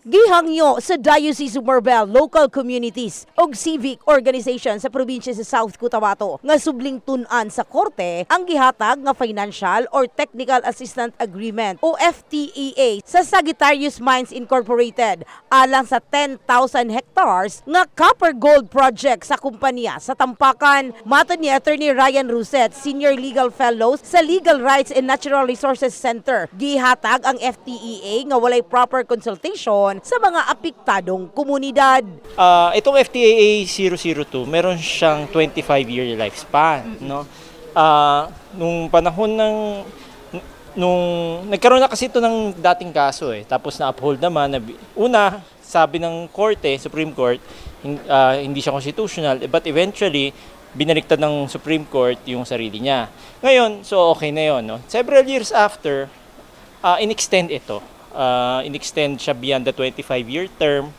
Gihangyo sa Diocese of Morbel local communities o civic organization sa probinsya sa South Cotabato nga subling tun-an sa korte ang gihatag nga Financial or Technical Assistance Agreement o FTEA sa Sagittarius Mines Incorporated alang sa 10,000 hectares nga copper gold project sa kumpanya sa Tampakan. Matod ni Attorney Ryan Rousset, Senior Legal Fellow sa Legal Rights and Natural Resources Center, gihatag ang FTEA nga walay proper consultation sa mga apektadong komunidad. Itong FTAA 002, meron siyang 25-year lifespan, no? Nung panahon nagkaroon na kasi ito ng dating kaso tapos na-uphold naman. Una, sabi ng korte, Supreme Court, hindi siya constitutional, but eventually binaliktad ng Supreme Court yung sarili niya. Ngayon, so okay na yun, no? Several years after, in-extend ito. In-extend siya beyond the 25-year term.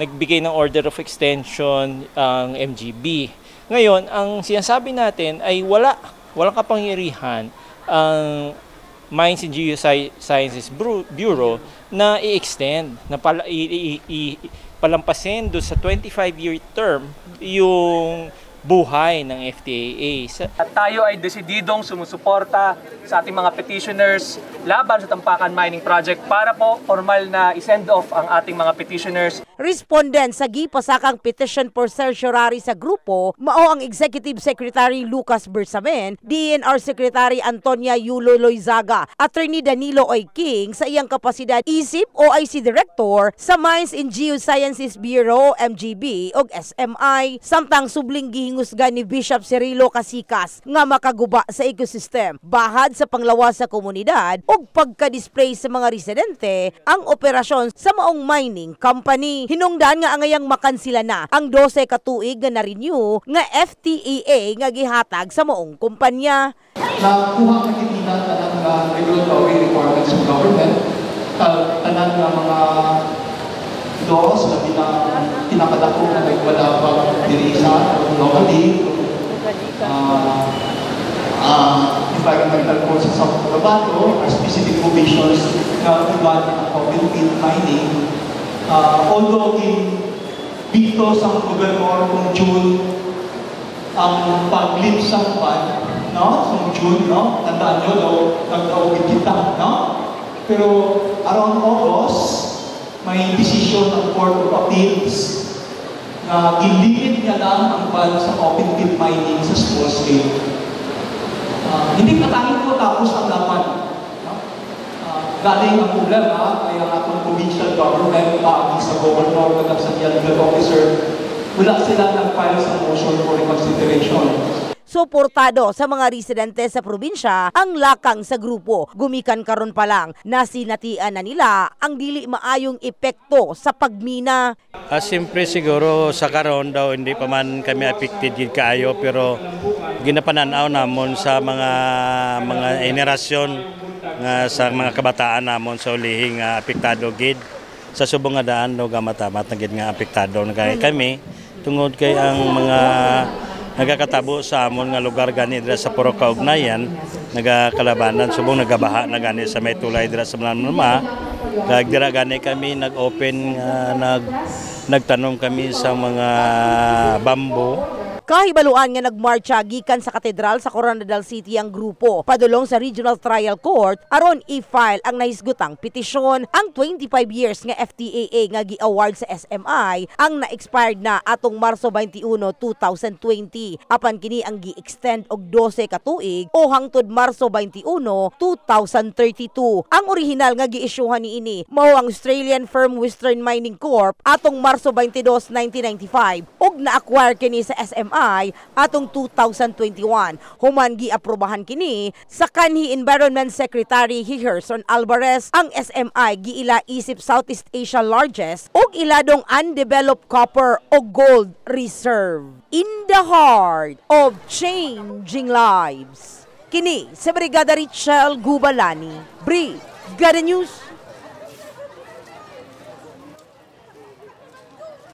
Nagbigay ng order of extension ang MGB. Ngayon, ang sinasabi natin ay walang kapangyarihan ang Mines and Geosciences Bureau na i-extend, na palampasin doon sa 25-year term yung buhay ng FTAA. At tayo ay desididong sumusuporta sa ating mga petitioners laban sa Tampakan Mining Project para po formal na i-send off ang ating mga petitioners. Respondent sa gipasakang petition for certiorari sa grupo, mao ang Executive Secretary Lucas Bersamen, DNR Secretary Antonia Yulo Loizaga, Attorney Danilo Oy King sa iyang kapasidad isip OIC Director sa Mines and Geosciences Bureau MGB o SMI, samtang subling gihingusgan ni Bishop Cirilo Casikas nga makaguba sa ecosystem, bahad sa panglawas sa komunidad o pagka-display sa mga residente ang operasyon sa maong mining company. Hinungdan nga angayang makansila na ang 12 katuig nga na-renew nga FTEA nga gihatag sa maong kumpanya. Nakuha ka kitinan ng regulatory requirements ng government, tanan ng mga laws na pinakadako na nagpadapag diri sa locally, environmental code sa South Cotabato, specific provisions na iban ang open pit mining. Although dito sa gobernador kung June ang pag-lift sa ban, no? Sa June, no? Tandaan nyo daw, nag-augit kita, no? Pero around August, may decision ng Court of Appeals na gilimit niya lang ang ban sa open pit mining sa small scale. Hindi katangin po tapos ang laban. Galing ang problema ay ang atong provincial government, sa governor, sa legal officer, wala sila nag-file sa motion for reconsideration. Suportado sa mga residente sa probinsya ang lakang sa grupo. Gumikan karon pa lang na sinatian na nila ang dili maayong epekto sa pagmina. Siyempre siguro sa karon daw hindi pa man kami affected gid kaayo, pero ginapananaw namon sa mga henerasyon nga sa mga kabataan namon sa ulihing apektado gid sa subong nga daan no gamatamat na gid nga apektado na kami tungod kay ang mga nagakatabo sa amon nga lugar gani dira sa puro kaugnayan, nagakalabanan subong nagabaha na gani sa may tulay dira sa Mananuma. Kag dira gani kami nag-open nagtanom kami sa mga bambo. Kahibaluan nga nagmarcha gikan sa katedral sa Coronadal City ang grupo padulong sa Regional Trial Court aron i-file ang nahisgutang petisyon. Ang 25 years nga FTAA nga gi-award sa SMI ang na-expired na atong Marso 21, 2020. Apan kini ang gi-extend og 12 katuig o hangtod Marso 21, 2032. Ang original nga gi-isyuhan niini mao ang Australian firm Western Mining Corp atong Marso 22, 1995 ug na-acquire kini sa SMI atong 2021. Human gi-aprobahan kini sa kanhi Environment Secretary Gerson Alvarez ang SMI giila isip Southeast Asia largest ug iladong undeveloped copper o gold reserve in the heart of changing lives. Kini sa Brigada Richel Gubalani, Brigada News.